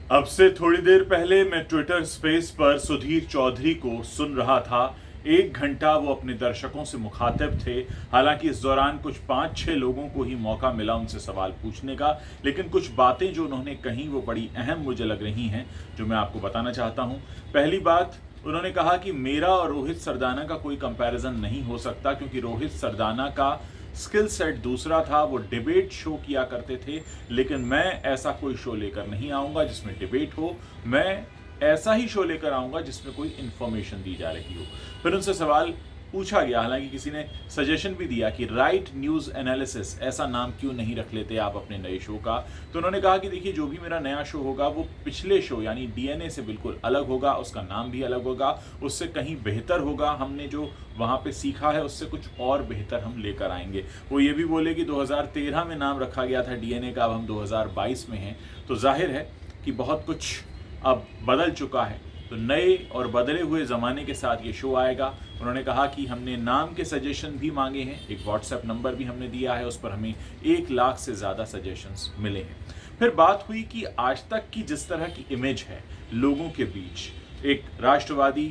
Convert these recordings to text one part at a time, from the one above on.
अब से थोड़ी देर पहले मैं ट्विटर स्पेस पर सुधीर चौधरी को सुन रहा था। 1 घंटा वो अपने दर्शकों से मुखातिब थे। हालांकि इस दौरान कुछ 5-6 लोगों को ही मौका मिला उनसे सवाल पूछने का, लेकिन कुछ बातें जो उन्होंने कही वो बड़ी अहम मुझे लग रही हैं, जो मैं आपको बताना चाहता हूं। पहली बात, उन्होंने कहा कि मेरा और रोहित सरदाना का कोई कंपैरिजन नहीं हो सकता, क्योंकि रोहित सरदाना का स्किल सेट दूसरा था। वो डिबेट शो किया करते थे, लेकिन मैं ऐसा कोई शो लेकर नहीं आऊँगा जिसमें डिबेट हो। मैं ऐसा ही शो लेकर आऊँगा जिसमें कोई इन्फॉर्मेशन दी जा रही हो। फिर उनसे सवाल पूछा गया, हालांकि किसी ने सजेशन भी दिया कि राइट न्यूज़ एनालिसिस, ऐसा नाम क्यों नहीं रख लेते आप अपने नए शो का। तो उन्होंने कहा कि देखिए, जो भी मेरा नया शो होगा वो पिछले शो यानी डीएनए से बिल्कुल अलग होगा, उसका नाम भी अलग होगा, उससे कहीं बेहतर होगा। हमने जो वहाँ पे सीखा है उससे कुछ और बेहतर हम लेकर आएंगे। वो ये भी बोले कि 2013 में नाम रखा गया था डीएनए का, अब हम 2022 में हैं, तो जाहिर है कि बहुत कुछ अब बदल चुका है। तो नए और बदले हुए ज़माने के साथ ये शो आएगा। उन्होंने कहा कि हमने नाम के सजेशन भी मांगे हैं, एक व्हाट्सएप नंबर भी हमने दिया है, उस पर हमें 1 लाख से ज़्यादा सजेशंस मिले हैं। फिर बात हुई कि आज तक की जिस तरह की इमेज है लोगों के बीच, एक राष्ट्रवादी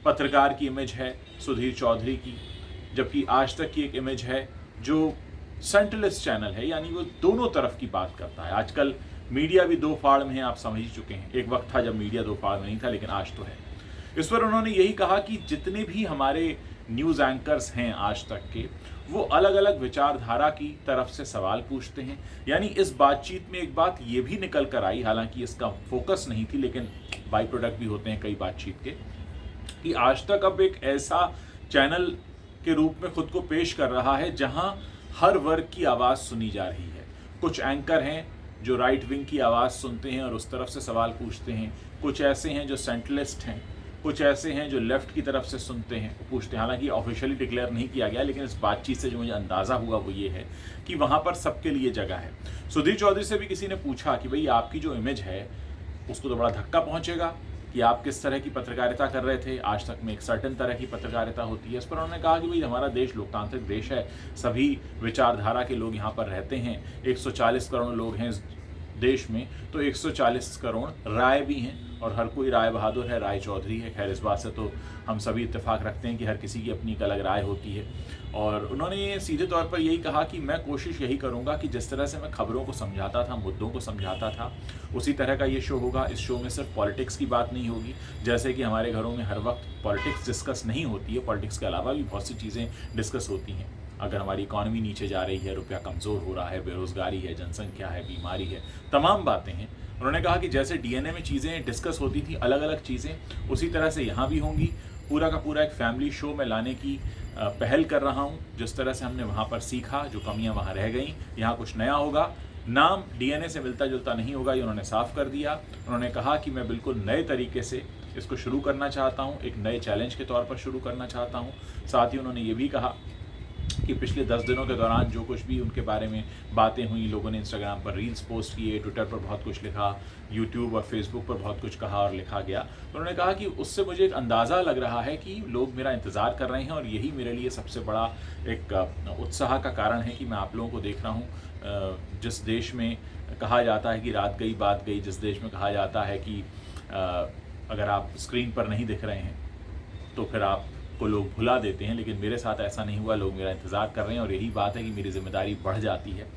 पत्रकार की इमेज है सुधीर चौधरी की, जबकि आज तक की एक इमेज है जो सेंट्रलिस्ट चैनल है, यानी वो दोनों तरफ की बात करता है। आजकल मीडिया भी दो फाड़ में है, आप समझ ही चुके हैं। एक वक्त था जब मीडिया दो फाड़ में नहीं था, लेकिन आज तो है। इस पर उन्होंने यही कहा कि जितने भी हमारे न्यूज़ एंकर्स हैं आज तक के, वो अलग अलग विचारधारा की तरफ से सवाल पूछते हैं। यानी इस बातचीत में एक बात ये भी निकल कर आई, हालांकि इसका फोकस नहीं थी, लेकिन बाई प्रोडक्ट भी होते हैं कई बातचीत के, कि आज तक अब एक ऐसा चैनल के रूप में खुद को पेश कर रहा है जहां हर वर्ग की आवाज़ सुनी जा रही है। कुछ एंकर हैं जो राइट विंग की आवाज़ सुनते हैं और उस तरफ से सवाल पूछते हैं, कुछ ऐसे हैं जो सेंट्रलिस्ट हैं, कुछ ऐसे हैं जो लेफ्ट की तरफ से सुनते हैं, पूछते हैं। हालांकि ऑफिशियली डिक्लेयर नहीं किया गया, लेकिन इस बातचीत से जो मुझे अंदाज़ा हुआ वो ये है कि वहाँ पर सबके लिए जगह है। सुधीर चौधरी से भी किसी ने पूछा कि भाई, आपकी जो इमेज है उसको तो बड़ा धक्का पहुँचेगा कि आप किस तरह की पत्रकारिता कर रहे थे। आज तक में एक सर्टेन तरह की पत्रकारिता होती है। इस पर उन्होंने कहा कि भाई, हमारा देश लोकतांत्रिक देश है, सभी विचारधारा के लोग यहाँ पर रहते हैं। 140 करोड़ लोग हैं इस देश में, तो 140 करोड़ राय भी हैं, और हर कोई राय बहादुर है, राय चौधरी है। खैर, इस बात से तो हम सभी इत्तेफाक रखते हैं कि हर किसी की अपनी एक अलग राय होती है। और उन्होंने सीधे तौर पर यही कहा कि मैं कोशिश यही करूंगा कि जिस तरह से मैं खबरों को समझाता था, मुद्दों को समझाता था, उसी तरह का ये शो होगा। इस शो में सिर्फ पॉलिटिक्स की बात नहीं होगी, जैसे कि हमारे घरों में हर वक्त पॉलिटिक्स डिस्कस नहीं होती है, पॉलिटिक्स के अलावा भी बहुत सी चीज़ें डिस्कस होती हैं। अगर हमारी इकॉनमी नीचे जा रही है, रुपया कमज़ोर हो रहा है, बेरोज़गारी है, जनसंख्या है, बीमारी है, तमाम बातें हैं। उन्होंने कहा कि जैसे डीएनए में चीज़ें डिस्कस होती थी, अलग अलग चीज़ें, उसी तरह से यहाँ भी होंगी। पूरा का पूरा एक फैमिली शो में लाने की पहल कर रहा हूँ। जिस तरह से हमने वहाँ पर सीखा, जो कमियाँ वहाँ रह गई, यहाँ कुछ नया होगा। नाम डीएनए से मिलता जुलता नहीं होगा, ये उन्होंने साफ कर दिया। उन्होंने कहा कि मैं बिल्कुल नए तरीके से इसको शुरू करना चाहता हूँ, एक नए चैलेंज के तौर पर शुरू करना चाहता हूँ। साथ ही उन्होंने ये भी कहा कि पिछले 10 दिनों के दौरान जो कुछ भी उनके बारे में बातें हुई, लोगों ने इंस्टाग्राम पर रील्स पोस्ट किए, ट्विटर पर बहुत कुछ लिखा, यूट्यूब और फेसबुक पर बहुत कुछ कहा और लिखा गया। तो उन्होंने कहा कि उससे मुझे एक अंदाज़ा लग रहा है कि लोग मेरा इंतज़ार कर रहे हैं, और यही मेरे लिए सबसे बड़ा एक उत्साह का कारण है कि मैं आप लोगों को देख रहा हूँ। जिस देश में कहा जाता है कि रात गई बात गई, जिस देश में कहा जाता है कि अगर आप स्क्रीन पर नहीं दिख रहे हैं तो फिर आप को लोग भुला देते हैं, लेकिन मेरे साथ ऐसा नहीं हुआ। लोग मेरा इंतज़ार कर रहे हैं, और यही बात है कि मेरी जिम्मेदारी बढ़ जाती है।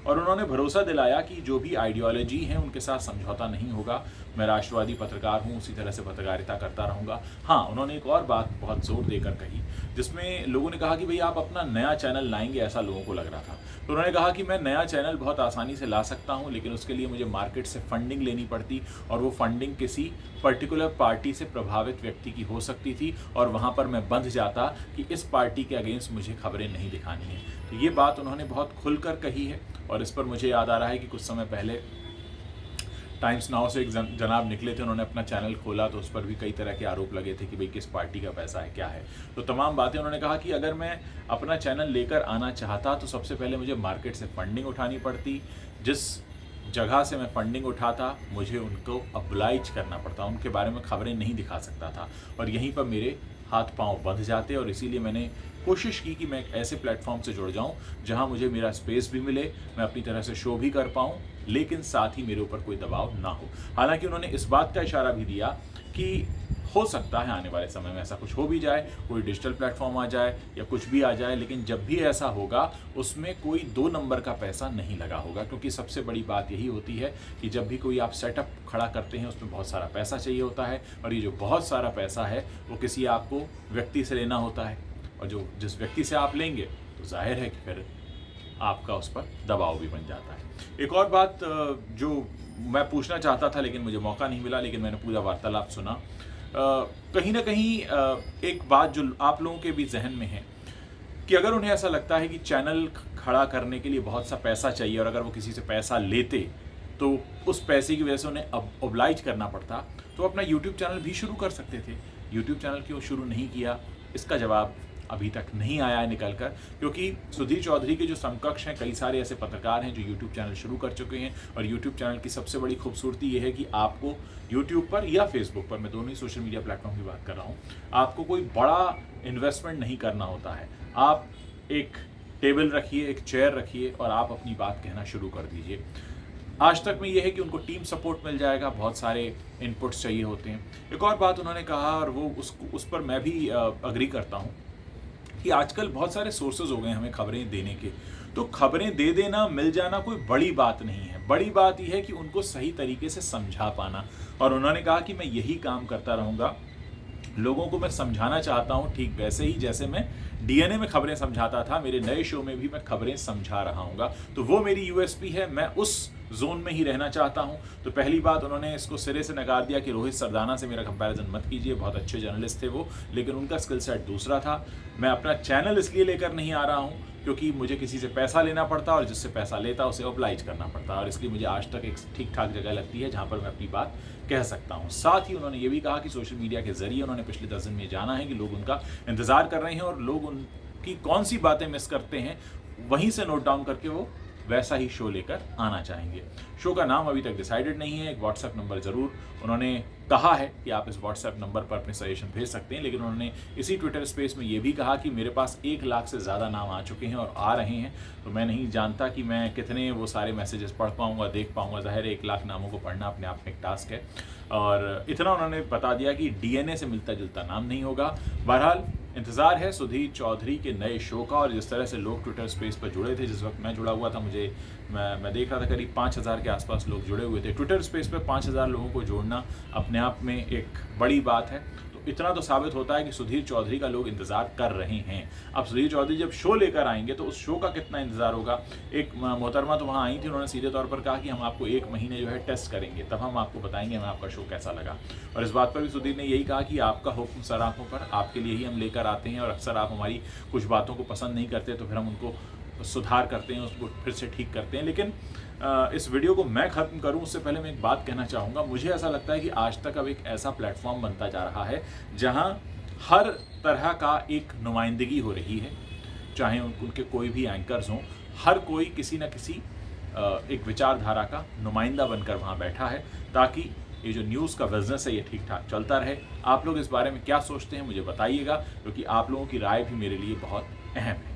और उन्होंने भरोसा दिलाया कि जो भी आइडियोलॉजी है उनके साथ समझौता नहीं होगा। मैं राष्ट्रवादी पत्रकार हूँ, उसी तरह से पत्रकारिता करता रहूँगा। हाँ, उन्होंने एक और बात बहुत ज़ोर देकर कही, जिसमें लोगों ने कहा कि भाई, आप अपना नया चैनल लाएंगे, ऐसा लोगों को लग रहा था। तो उन्होंने कहा कि मैं नया चैनल बहुत आसानी से ला सकता हूँ, लेकिन उसके लिए मुझे मार्केट से फंडिंग लेनी पड़ती, और वो फंडिंग किसी पर्टिकुलर पार्टी से प्रभावित व्यक्ति की हो सकती थी, और वहाँ पर मैं बंध जाता कि इस पार्टी के अगेंस्ट मुझे खबरें नहीं दिखानी है। तो ये बात उन्होंने बहुत खुलकर कही है। और इस पर मुझे याद आ रहा है कि कुछ समय पहले टाइम्स नाउ से एक जनाब निकले थे, उन्होंने अपना चैनल खोला, तो उस पर भी कई तरह के आरोप लगे थे कि भाई, किस पार्टी का पैसा है, क्या है। तो तमाम बातें उन्होंने कहा कि अगर मैं अपना चैनल लेकर आना चाहता तो सबसे पहले मुझे मार्केट से फंडिंग उठानी पड़ती। जिस जगह से मैं फंडिंग उठाता, मुझे उनको अब्लाइज करना पड़ता, उनके बारे में खबरें नहीं दिखा सकता था, और यहीं पर मेरे हाथ पांव बंध जाते, और इसीलिए मैंने कोशिश की कि मैं एक ऐसे प्लेटफॉर्म से जुड़ जाऊं जहां मुझे मेरा स्पेस भी मिले, मैं अपनी तरह से शो भी कर पाऊं, लेकिन साथ ही मेरे ऊपर कोई दबाव ना हो। हालांकि उन्होंने इस बात का इशारा भी दिया कि हो सकता है आने वाले समय में ऐसा कुछ हो भी जाए, कोई डिजिटल प्लेटफॉर्म आ जाए या कुछ भी आ जाए, लेकिन जब भी ऐसा होगा उसमें कोई 2 नंबर का पैसा नहीं लगा होगा। क्योंकि सबसे बड़ी बात यही होती है कि जब भी कोई आप सेटअप खड़ा करते हैं उसमें बहुत सारा पैसा चाहिए होता है, और ये जो बहुत सारा पैसा है वो किसी आपको व्यक्ति से लेना होता है, और जो जिस व्यक्ति से आप लेंगे तो जाहिर है कि फिर आपका उस पर दबाव भी बन जाता है। एक और बात जो मैं पूछना चाहता था लेकिन मुझे मौका नहीं मिला, लेकिन मैंने पूरा वार्तालाप सुना, कहीं ना कहीं एक बात जो आप लोगों के भी जहन में है कि अगर उन्हें ऐसा लगता है कि चैनल खड़ा करने के लिए बहुत सा पैसा चाहिए, और अगर वो किसी से पैसा लेते तो उस पैसे की वजह से उन्हें ओब्लाइज करना पड़ता, तो अपना यूट्यूब चैनल भी शुरू कर सकते थे। यूट्यूब चैनल क्यों शुरू नहीं किया, इसका जवाब अभी तक नहीं आया है निकल कर, क्योंकि सुधीर चौधरी के जो समकक्ष हैं कई सारे ऐसे पत्रकार हैं जो यूट्यूब चैनल शुरू कर चुके हैं, और यूट्यूब चैनल की सबसे बड़ी खूबसूरती ये है कि आपको यूट्यूब पर या फेसबुक पर, मैं दोनों ही सोशल मीडिया प्लेटफॉर्म की बात कर रहा हूँ, आपको कोई बड़ा इन्वेस्टमेंट नहीं करना होता है। आप एक टेबल रखिए, एक चेयर रखिए और आप अपनी बात कहना शुरू कर दीजिए। आज तक में ये है कि उनको टीम सपोर्ट मिल जाएगा, बहुत सारे इनपुट्स चाहिए होते हैं। एक और बात उन्होंने कहा, और वो उस पर मैं भी अग्री करता हूँ, कि आजकल बहुत सारे सोर्सेज हो गए हमें खबरें देने के, तो खबरें दे देना, मिल जाना कोई बड़ी बात नहीं है। बड़ी बात यह है कि उनको सही तरीके से समझा पाना, और उन्होंने कहा कि मैं यही काम करता रहूँगा, लोगों को मैं समझाना चाहता हूँ ठीक वैसे ही जैसे मैं डीएनए में खबरें समझाता था, मेरे नए शो में भी मैं खबरें समझा रहा हूँगा। तो वो मेरी यूएसपी है, मैं उस जोन में ही रहना चाहता हूँ। तो पहली बात उन्होंने इसको सिरे से नकार दिया कि रोहित सरदाना से मेरा कंपैरिजन मत कीजिए, बहुत अच्छे जर्नलिस्ट थे वो, लेकिन उनका स्किल सेट दूसरा था। मैं अपना चैनल इसलिए लेकर नहीं आ रहा हूँ क्योंकि मुझे किसी से पैसा लेना पड़ता, और जिससे पैसा लेता उसे ओब्लाइज करना पड़ता, और इसलिए मुझे आज तक एक ठीक ठाक जगह लगती है जहाँ पर मैं अपनी बात कह सकता हूँ। साथ ही उन्होंने ये भी कहा कि सोशल मीडिया के जरिए उन्होंने पिछले 10 दिन में जाना है कि लोग उनका इंतजार कर रहे हैं, और लोग उनकी कौन सी बातें मिस करते हैं वहीं से नोट डाउन करके वो वैसा ही शो लेकर आना चाहेंगे। शो का नाम अभी तक डिसाइडेड नहीं है। एक व्हाट्सएप नंबर ज़रूर उन्होंने कहा है कि आप इस व्हाट्सएप नंबर पर अपने सजेशन भेज सकते हैं, लेकिन उन्होंने इसी ट्विटर स्पेस में ये भी कहा कि मेरे पास 1 लाख से ज़्यादा नाम आ चुके हैं और आ रहे हैं, तो मैं नहीं जानता कि मैं कितने वो सारे मैसेजेस पढ़ पाऊँगा, देख पाऊँगा। ज़ाहिर है 1 लाख नामों को पढ़ना अपने आप में एक टास्क है, और इतना उन्होंने बता दिया कि डीएनए से मिलता जुलता नाम नहीं होगा। बहरहाल इंतज़ार है सुधीर चौधरी के नए शो का, और जिस तरह से लोग ट्विटर स्पेस पर जुड़े थे, जिस वक्त मैं जुड़ा हुआ था, मैं देख रहा था करीब 5000 के आसपास लोग जुड़े हुए थे। ट्विटर स्पेस पर 5000 लोगों को जोड़ना अपने आप में एक बड़ी बात है। तो इतना तो साबित होता है कि सुधीर चौधरी का लोग इंतज़ार कर रहे हैं। अब सुधीर चौधरी जब शो लेकर आएंगे तो उस शो का कितना इंतज़ार होगा। एक मोहतरमा तो वहाँ आई थी, उन्होंने सीधे तौर पर कहा कि हम आपको 1 महीने जो है टेस्ट करेंगे, तब हम आपको बताएंगे हमें आपका शो कैसा लगा। और इस बात पर भी सुधीर ने यही कहा कि आपका हुक्म सर आँखों पर, आपके लिए ही हम लेकर आते हैं, और अक्सर आप हमारी कुछ बातों को पसंद नहीं करते तो फिर हम उनको सुधार करते हैं, उसको फिर से ठीक करते हैं। लेकिन इस वीडियो को मैं ख़त्म करूं उससे पहले मैं एक बात कहना चाहूँगा। मुझे ऐसा लगता है कि आज तक अब एक ऐसा प्लेटफॉर्म बनता जा रहा है जहां हर तरह का एक नुमाइंदगी हो रही है, चाहे उनके कोई भी एंकर्स हों, हर कोई किसी न किसी एक विचारधारा का नुमाइंदा बनकर वहाँ बैठा है, ताकि ये जो न्यूज़ का बिजनेस है ये ठीक ठाक चलता रहे। आप लोग इस बारे में क्या सोचते हैं मुझे बताइएगा, क्योंकि आप लोगों की राय भी मेरे लिए बहुत अहम है।